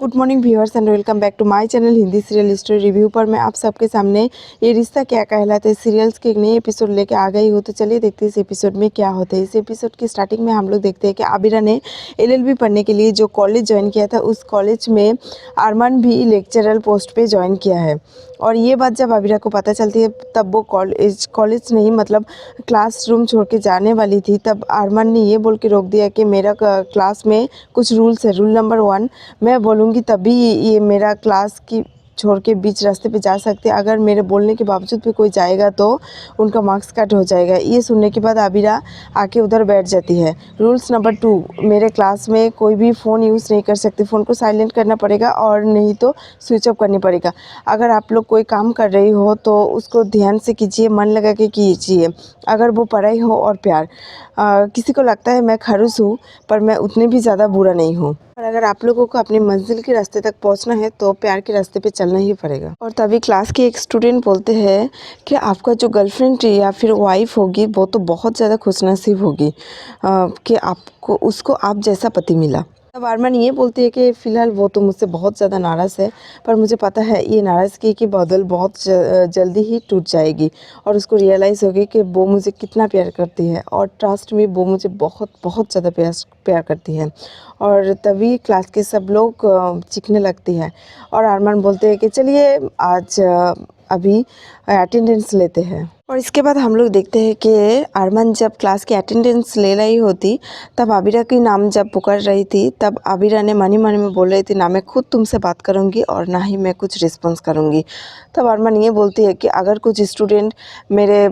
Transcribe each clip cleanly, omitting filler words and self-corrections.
Good morning viewers and welcome back to my channel Hindi serial story review पर मैं आप सबके सामने ये रिश्ता क्या कहलाता है सीरियल्स के एक नए एपिसोड लेके आ गई हो। तो चलिए देखते हैं इस एपिसोड में क्या होता है। इस एपिसोड की स्टार्टिंग में हम लोग देखते हैं कि आबिरा ने एलएलबी पढ़ने के लिए जो कॉलेज ज्वाइन किया था उस कॉलेज में अरमान भी लेक्चरर पोस्ट पे ज्वाइन किया है। और ये बात जब आबिरा को पता चलती है तब वो कॉलेज नहीं मतलब क्लासरूम छोड़ के जाने वाली थी। तब अरमान ने ये बोल के रोक दिया कि मेरा क्लास में कुछ रूल्स है। रूल नंबर 1, मैं बोलूँगी तभी ये मेरा क्लास की छोड़ के बीच रास्ते पे जा सकते हैं। अगर मेरे बोलने के बावजूद भी कोई जाएगा तो उनका मार्क्स कट हो जाएगा। ये सुनने के बाद आबिरा आके उधर बैठ जाती है। रूल्स नंबर 2, मेरे क्लास में कोई भी फ़ोन यूज़ नहीं कर सकते। फ़ोन को साइलेंट करना पड़ेगा और नहीं तो स्विच ऑफ करनी पड़ेगा। अगर आप लोग कोई काम कर रही हो तो उसको ध्यान से कीजिए, मन लगा के कीजिए। अगर वो पढ़ाई हो और प्यार। किसी को लगता है मैं खड़ूस हूँ पर मैं उतनी भी ज़्यादा बुरा नहीं हूँ। और अगर आप लोगों को अपनी मंजिल के रास्ते तक पहुंचना है तो प्यार के रास्ते पे चलना ही पड़ेगा। और तभी क्लास के एक स्टूडेंट बोलते हैं कि आपका जो गर्लफ्रेंड या फिर वाइफ होगी वो तो बहुत ज़्यादा खुशनसीब होगी कि आपको उसको आप जैसा पति मिला। तब अरमान ये बोलती है कि फ़िलहाल वो तो मुझसे बहुत ज़्यादा नाराज़ है पर मुझे पता है ये नाराज़गी की बदल बहुत जल्दी ही टूट जाएगी और उसको रियलाइज़ होगी कि वो मुझे कितना प्यार करती है। और ट्रस्ट में वो मुझे बहुत बहुत ज़्यादा प्यार करती है। और तभी क्लास के सब लोग चीखने लगती है और अरमान बोलते हैं कि चलिए आज अभी अटेंडेंस लेते हैं। और इसके बाद हम लोग देखते हैं कि अरमान जब क्लास की अटेंडेंस ले रही होती तब आबिरा की नाम जब पुकार रही थी तब आबिरा ने मन ही मन में बोल रही थी ना मैं खुद तुमसे बात करूंगी और ना ही मैं कुछ रिस्पॉन्स करूंगी। तब अरमान ये बोलती है कि अगर कुछ स्टूडेंट मेरे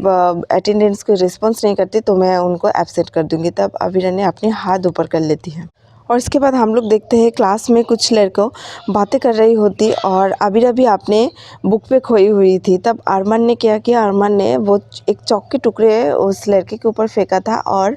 अटेंडेंस को रिस्पॉन्स नहीं करते तो मैं उनको एब्सेंट कर दूंगी। तब आबिरा ने अपने हाथ ऊपर कर लेती है। और इसके बाद हम लोग देखते हैं क्लास में कुछ लड़कों बातें कर रही होती और आबिरा भी अपने बुक पे खोई हुई थी। तब अरमान ने क्या किया, अरमान ने वो एक चौक के टुकड़े उस लड़के के ऊपर फेंका था और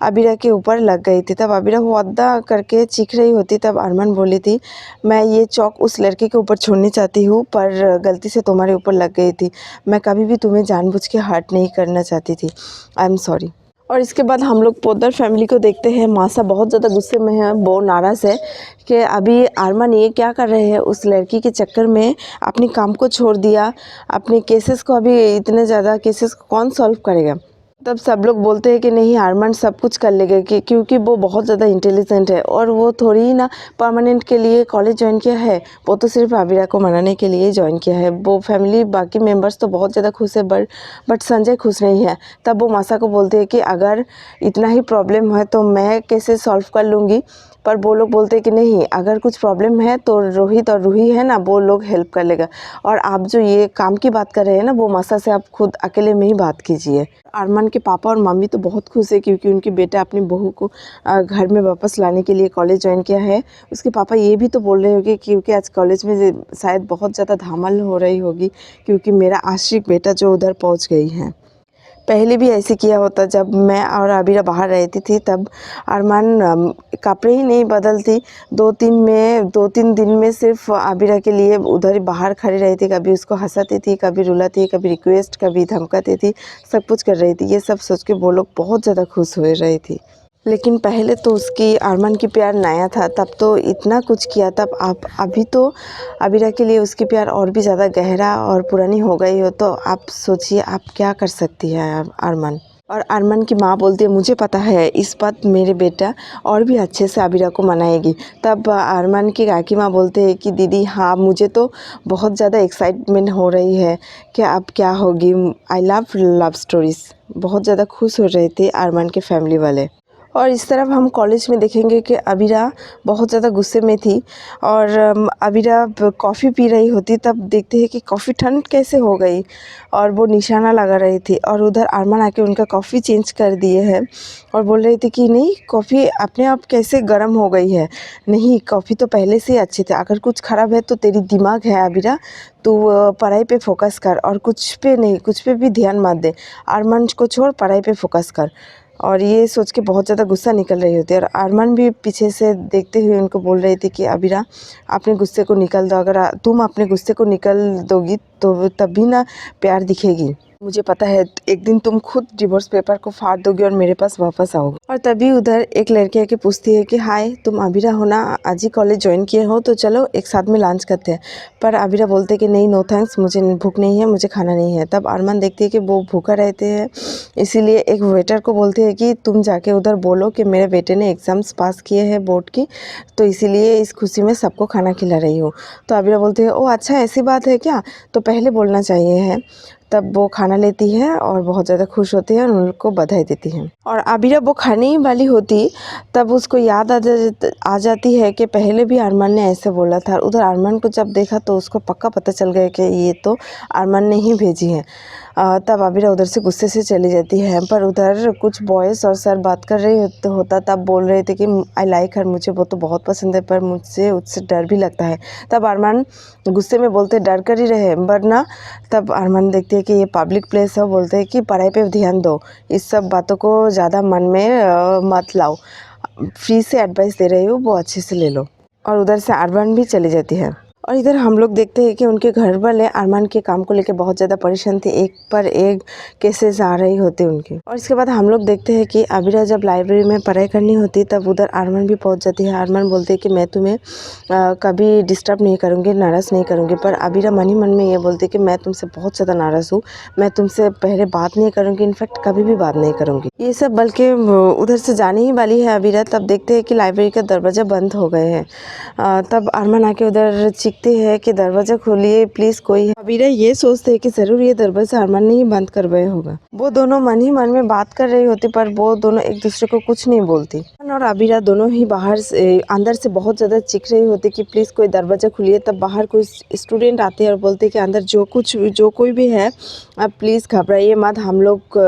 आबिरा के ऊपर लग गई थी। तब आबिरा वो अद्दा करके चीख रही होती। तब अरमान बोली थी मैं ये चौक उस लड़के के ऊपर छोड़नी चाहती हूँ पर गलती से तुम्हारे ऊपर लग गई थी। मैं कभी भी तुम्हें जानबूझ के हर्ट नहीं करना चाहती थी। I am sorry. और इसके बाद हम लोग पोद्दार फैमिली को देखते हैं। मासा बहुत ज़्यादा गुस्से में है, वो नाराज़ है कि अभी अरमान ये क्या कर रहे हैं। उस लड़की के चक्कर में अपनी काम को छोड़ दिया, अपने केसेस को अभी इतने ज़्यादा केसेस को कौन सॉल्व करेगा। तब सब लोग बोलते हैं कि नहीं अरमान सब कुछ कर लेगा क्योंकि वो बहुत ज़्यादा इंटेलिजेंट है और वो थोड़ी ही ना परमानेंट के लिए कॉलेज ज्वाइन किया है, वो तो सिर्फ आबिरा को मनाने के लिए ज्वाइन किया है। वो फैमिली बाकी मेंबर्स तो बहुत ज़्यादा खुश है बट संजय खुश नहीं है। तब वो मासा को बोलते हैं कि अगर इतना ही प्रॉब्लम है तो मैं कैसे सॉल्व कर लूँगी। पर वो लोग बोलते हैं कि नहीं अगर कुछ प्रॉब्लम है तो रोहित और रूही है ना वो लोग हेल्प कर लेगा। और आप जो ये काम की बात कर रहे हैं ना वो मासा से आप खुद अकेले में ही बात कीजिए। अरमान के पापा और मम्मी तो बहुत खुश है क्योंकि उनके बेटा अपनी बहू को घर में वापस लाने के लिए कॉलेज ज्वाइन किया है। उसके पापा ये भी तो बोल रहे होंगे क्योंकि आज कॉलेज में शायद बहुत ज़्यादा धमाल हो रही होगी क्योंकि मेरा आशिक बेटा जो उधर पहुंच गई है। पहले भी ऐसे किया होता जब मैं और आबिरा बाहर रहती थी तब अरमान कपड़े ही नहीं बदलती, 2-3 दिन में सिर्फ आबिरा के लिए उधर ही बाहर खड़ी रहती थी। कभी उसको हंसाती थी, कभी रुलाती, कभी रिक्वेस्ट, कभी धमकाती थी, सब कुछ कर रही थी। ये सब सोच के वो लोग बहुत ज़्यादा खुश हो रही थी। लेकिन पहले तो उसकी अरमान की प्यार नया था तब तो इतना कुछ किया। तब आप अभी तो आबिरा के लिए उसकी प्यार और भी ज़्यादा गहरा और पुरानी हो गई हो। तो आप सोचिए आप क्या कर सकती है अरमान। और अरमान की माँ बोलती है मुझे पता है इस बात मेरे बेटा और भी अच्छे से आबिरा को मनाएगी। तब अरमान की काकी माँ बोलते हैं कि दीदी हाँ मुझे तो बहुत ज़्यादा एक्साइटमेंट हो रही है कि अब क्या होगी। I love stories. बहुत ज़्यादा खुश हो रहे थे अरमान के फैमिली वाले। और इस तरफ हम कॉलेज में देखेंगे कि आबिरा बहुत ज़्यादा गुस्से में थी और आबिरा कॉफ़ी पी रही होती। तब देखते हैं कि कॉफ़ी ठंड कैसे हो गई और वो निशाना लगा रही थी और उधर अरमान आके उनका कॉफ़ी चेंज कर दिए हैं और बोल रही थी कि नहीं कॉफ़ी अपने आप कैसे गर्म हो गई है। नहीं कॉफ़ी तो पहले से ही अच्छे थे, अगर कुछ ख़राब है तो तेरी दिमाग है आबिरा, तू पढ़ाई पे फोकस कर और कुछ पे नहीं, कुछ पे भी ध्यान मत दे। अरमान को छोड़ पढ़ाई पे फोकस कर। और ये सोच के बहुत ज़्यादा गुस्सा निकल रही होती है और अरमान भी पीछे से देखते हुए उनको बोल रही थी कि आबिरा अपने गुस्से को निकल दो, अगर तुम अपने गुस्से को निकल दोगी तो तभी ना प्यार दिखेगी। मुझे पता है एक दिन तुम खुद डिवोर्स पेपर को फाड़ दोगे और मेरे पास वापस आओगे। और तभी उधर एक लड़की आके पूछती है कि हाय, तुम आबिरा हो ना, आज ही कॉलेज ज्वाइन किए हो, तो चलो एक साथ में लंच करते हैं। पर आबिरा बोलते कि नहीं, नो थैंक्स, मुझे भूख नहीं है, मुझे खाना नहीं है। तब अरमान देखती है कि वो भूखा रहते हैं, इसीलिए एक वेटर को बोलते हैं कि तुम जाके उधर बोलो कि मेरे बेटे ने एग्ज़ाम्स पास किए हैं बोर्ड की, तो इसीलिए इस खुशी में सबको खाना खिला रही हूँ। तो आबिरा बोलती है ओ अच्छा, ऐसी बात है क्या, तो पहले बोलना चाहिए है। तब वो खाना लेती है और बहुत ज़्यादा खुश होती है और उनको बधाई देती है। और आबिरा वो खाने ही वाली होती, तब उसको याद आ जाती है कि पहले भी अरमान ने ऐसे बोला था। उधर अरमान को जब देखा तो उसको पक्का पता चल गया कि ये तो अरमान ने ही भेजी है। तब आबिरा उधर से गुस्से से चली जाती है। पर उधर कुछ बॉयज़ और सर बात कर रहे होता, तब बोल रहे थे कि आई लाइक हर, मुझे वो तो बहुत पसंद है, पर मुझसे उससे डर भी लगता है। तब अरमान गुस्से में बोलते डर कर ही रहे वरना। तब अरमान देखते हैं कि ये पब्लिक प्लेस है, बोलते हैं कि पढ़ाई पे ध्यान दो, इस सब बातों को ज़्यादा मन में मत लाओ, फ्री से एडवाइस दे रही हूँ, वो अच्छे से ले लो। और उधर से अरमान भी चली जाती है। और इधर हम लोग देखते हैं कि उनके घर वाले अरमान के काम को लेकर बहुत ज़्यादा परेशान थे, एक पर एक केसेस आ रही होती उनकी। और इसके बाद हम लोग देखते हैं कि आबिरा जब लाइब्रेरी में पढ़ाई करनी होती तब उधर अरमान भी पहुंच जाती है। अरमान बोलते हैं कि मैं तुम्हें कभी डिस्टर्ब नहीं करूँगी, नाराज़ नहीं करूँगी। पर आबिरा मन ही मन में ये बोलती है कि मैं तुमसे बहुत ज़्यादा नाराज़ हूँ, मैं तुमसे पहले बात नहीं करूँगी, इनफैक्ट कभी भी बात नहीं करूँगी। ये सब बल्कि उधर से जाने ही वाली है आबिरा, तब देखते हैं कि लाइब्रेरी का दरवाज़ा बंद हो गए हैं। तब अरमान आके उधर चीखते हैं कि दरवाज़ा खोलिए प्लीज़, कोई है। आबिरा ये सोचते हैं कि ज़रूर ये दरवाज़ा अरमान ने ही बंद करवाया होगा। वो दोनों मन ही मन में बात कर रही होती, पर वो दोनों एक दूसरे को कुछ नहीं बोलती। अरमान और आबिरा दोनों ही बाहर से अंदर से बहुत ज़्यादा चीख रही होती कि प्लीज़ कोई दरवाज़ा खोलिए। तब बाहर कोई स्टूडेंट आते हैं और बोलते हैं कि अंदर जो कोई भी है, आप प्लीज़ घबराइए मत, हम लोग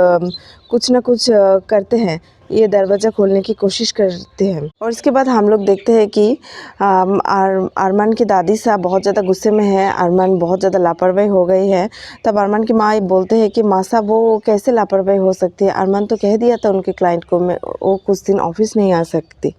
कुछ ना कुछ करते हैं, ये दरवाज़ा खोलने की कोशिश करते हैं। और इसके बाद हम लोग देखते हैं कि अरमान की दादी साहब बहुत ज़्यादा गुस्से में है, अरमान बहुत ज़्यादा लापरवाही हो गई है। तब अरमान की माँ बोलते हैं कि माँ साहब वो कैसे लापरवाही हो सकती है, अरमान तो कह दिया था उनके क्लाइंट को मैं वो कुछ दिन ऑफिस नहीं आ सकती।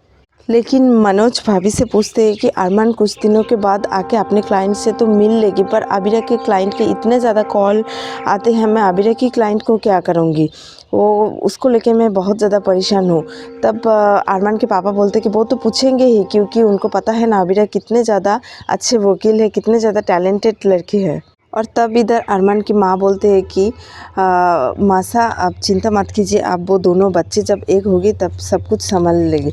लेकिन मनोज भाभी से पूछते हैं कि अरमान कुछ दिनों के बाद आके अपने क्लाइंट से तो मिल लेगी, पर आबिरा के क्लाइंट के इतने ज़्यादा कॉल आते हैं, मैं आबिरा की क्लाइंट को क्या करूँगी, वो उसको लेके मैं बहुत ज़्यादा परेशान हूँ। तब अरमान के पापा बोलते कि वो तो पूछेंगे ही, क्योंकि उनको पता है ना आबिरा कितने ज़्यादा अच्छे वकील है, कितने ज़्यादा टैलेंटेड लड़की है। और तब इधर अरमान की माँ बोलते हैं कि मासा आप चिंता मत कीजिए, आप वो दोनों बच्चे जब एक होगी तब सब कुछ संभाल लेगी।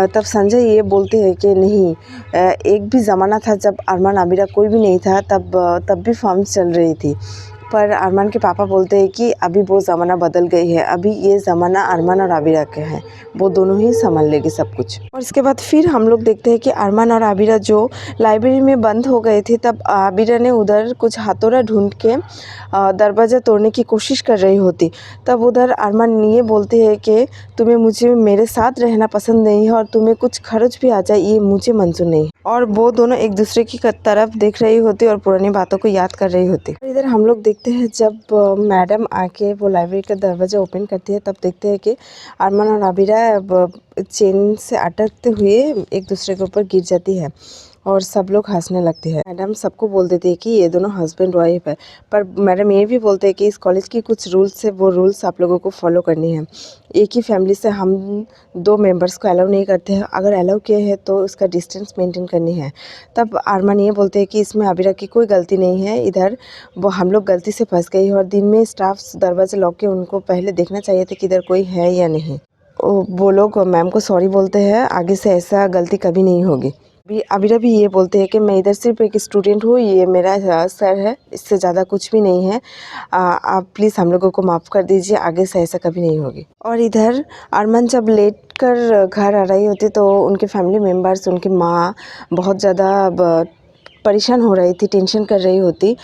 तब संजय ये बोलते हैं कि नहीं, एक भी ज़माना था जब अरमान आबिरा कोई भी नहीं था, तब भी फॉर्म्स चल रही थी। पर अरमान के पापा बोलते हैं कि अभी वो ज़माना बदल गई है, अभी ये ज़माना अरमान और आबिरा के हैं, वो दोनों ही संभाल लेगी सब कुछ। और इसके बाद फिर हम लोग देखते हैं कि अरमान और आबिरा जो लाइब्रेरी में बंद हो गए थे, तब आबिरा ने उधर कुछ हथौड़ा ढूंढ के दरवाज़ा तोड़ने की कोशिश कर रही होती। तब उधर अरमान ये बोलते हैं कि तुम्हें मुझे मेरे साथ रहना पसंद नहीं है और तुम्हें कुछ खर्च भी आ जाए ये मुझे मंजूर नहीं। और वो दोनों एक दूसरे की तरफ देख रही होती और पुरानी बातों को याद कर रही होती। इधर हम लोग देखते हैं जब मैडम आके वो लाइब्रेरी का दरवाज़ा ओपन करती है, तब देखते हैं कि अरमान और आबिरा चेन से अटकते हुए एक दूसरे के ऊपर गिर जाती है और सब लोग हंसने लगते हैं। मैडम सबको बोल देती है कि ये दोनों हस्बैंड वाइफ है, पर मैडम ये भी बोलते हैं कि इस कॉलेज की कुछ रूल्स है, वो रूल्स आप लोगों को फॉलो करनी है। एक ही फैमिली से हम 2 मेंबर्स को अलाउ नहीं करते हैं, अगर अलाउ किए हैं तो उसका डिस्टेंस मेंटेन करनी है। तब अरमान ये बोलते हैं कि इसमें आबिरा की कोई गलती नहीं है, इधर वो हम लोग गलती से फंस गई है और दिन में स्टाफ दरवाजे लॉक के उनको पहले देखना चाहिए था कि इधर कोई है या नहीं। वो लोग मैम को सॉरी बोलते हैं, आगे से ऐसा गलती कभी नहीं होगी। आबिरा भी ये बोलते हैं कि मैं इधर सिर्फ एक स्टूडेंट हूँ, ये मेरा सर है, इससे ज़्यादा कुछ भी नहीं है, आप प्लीज़ हम लोगों को माफ़ कर दीजिए, आगे से ऐसा कभी नहीं होगी। और इधर अरमान जब लेट कर घर आ रही होती तो उनके फैमिली मेम्बर्स, उनकी माँ बहुत ज़्यादा परेशान हो रही थी, टेंशन कर रही होती।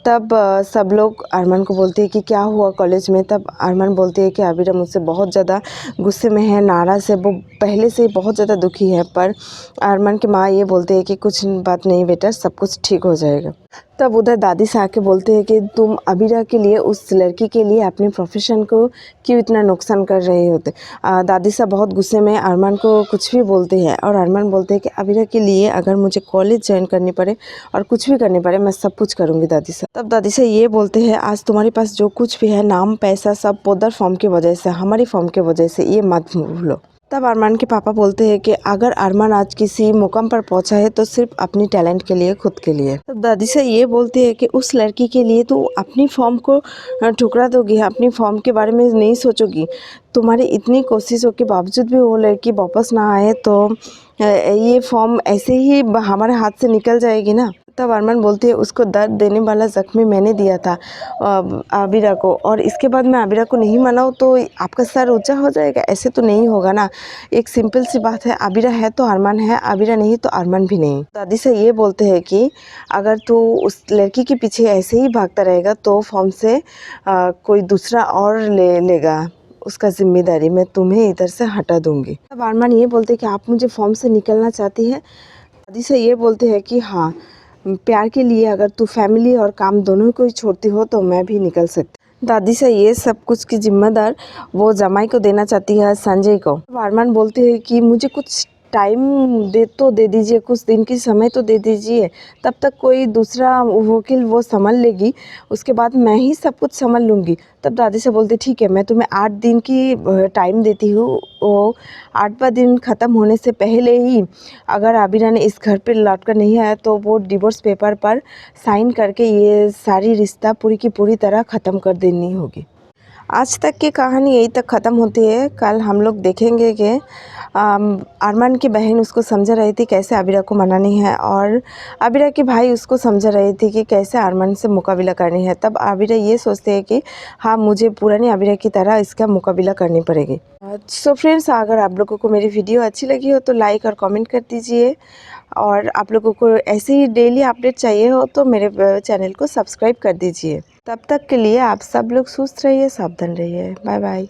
तब सब लोग अरमान को बोलते हैं कि क्या हुआ कॉलेज में। तब अरमान बोलते हैं कि आबिरा मुझसे बहुत ज़्यादा गुस्से में है, नाराज़ है, वो पहले से बहुत ज़्यादा दुखी है। पर अरमान की माँ ये बोलते हैं कि कुछ बात नहीं बेटा, सब कुछ ठीक हो जाएगा। तब उधर दादी से आके बोलते हैं कि तुम अबीरा के लिए, उस लड़की के लिए अपने प्रोफेशन को क्यों इतना नुकसान कर रहे होते। दादी साहब बहुत गुस्से में अरमान को कुछ भी बोलते हैं और अरमान बोलते हैं कि अबीरा के लिए अगर मुझे कॉलेज ज्वाइन करनी पड़े और कुछ भी करनी पड़े, मैं सब कुछ करूँगी दादी साहब। तब दादी साहब ये बोलते हैं, आज तुम्हारे पास जो कुछ भी है, नाम पैसा, सब पोदर फॉर्म की वजह से, हमारी फॉर्म की वजह से, ये मत भूलो। तब अरमान के पापा बोलते हैं कि अगर अरमान आज किसी मुकाम पर पहुंचा है तो सिर्फ अपनी टैलेंट के लिए, खुद के लिए। तब दादी से ये बोलते हैं कि उस लड़की के लिए तो अपनी फॉर्म को ठुकरा दोगी, अपनी फॉर्म के बारे में नहीं सोचोगी। तुम्हारी इतनी कोशिशों के बावजूद भी वो लड़की वापस ना आए तो ये फॉर्म ऐसे ही हमारे हाथ से निकल जाएगी ना। तब अरमान बोलती है, उसको दर्द देने वाला ज़ख्मी मैंने दिया था आबिरा को, और इसके बाद मैं आबिरा को नहीं मनाऊँ तो आपका सर ऊंचा हो जाएगा, ऐसे तो नहीं होगा ना। एक सिंपल सी बात है, आबिरा है तो अरमान है, आबिरा नहीं तो अरमान भी नहीं। दादी से ये बोलते हैं कि अगर तू उस लड़की के पीछे ऐसे ही भागता रहेगा तो फॉर्म से कोई दूसरा और ले लेगा उसका जिम्मेदारी, मैं तुम्हें इधर से हटा दूंगी। तब अरमान ये बोलते हैं कि आप मुझे फॉर्म से निकलना चाहती है। दादी से ये बोलते हैं कि हाँ, प्यार के लिए अगर तू फैमिली और काम दोनों को ही छोड़ती हो तो मैं भी निकल सकती। दादी से ये सब कुछ की जिम्मेदार वो जमाई को देना चाहती है, संजय को। अरमान बोलते हैं कि मुझे कुछ टाइम दे दीजिए, कुछ दिन की समय तो दे दीजिए, तब तक कोई दूसरा वकील वो संभाल लेगी, उसके बाद मैं ही सब कुछ संभाल लूँगी। तब दादी से बोलते, ठीक है, मैं तुम्हें 8 दिन की टाइम देती हूँ। वो 8वां दिन ख़त्म होने से पहले ही अगर आबिरा ने इस घर पे लौट कर नहीं आया तो वो डिवोर्स पेपर पर साइन करके ये सारी रिश्ता पूरी की पूरी तरह ख़त्म कर देनी होगी। आज तक की कहानी यही तक ख़त्म होती है। कल हम लोग देखेंगे कि अरमान की बहन उसको समझा रही थी कैसे आबिरा को मनानी है, और आबिरा के भाई उसको समझा रहे थे कि कैसे अरमान से मुकाबला करनी है। तब आबिरा ये सोचते हैं कि हाँ, मुझे पुरानी आबिरा की तरह इसका मुकाबला करनी पड़ेगी। सो फ्रेंड्स, अगर आप लोगों को मेरी वीडियो अच्छी लगी हो तो लाइक और कमेंट कर दीजिए, और आप लोगों को ऐसे ही डेली अपडेट चाहिए हो तो मेरे चैनल को सब्सक्राइब कर दीजिए। तब तक के लिए आप सब लोग सुस्त रहिए, सावधान रहिए। Bye bye.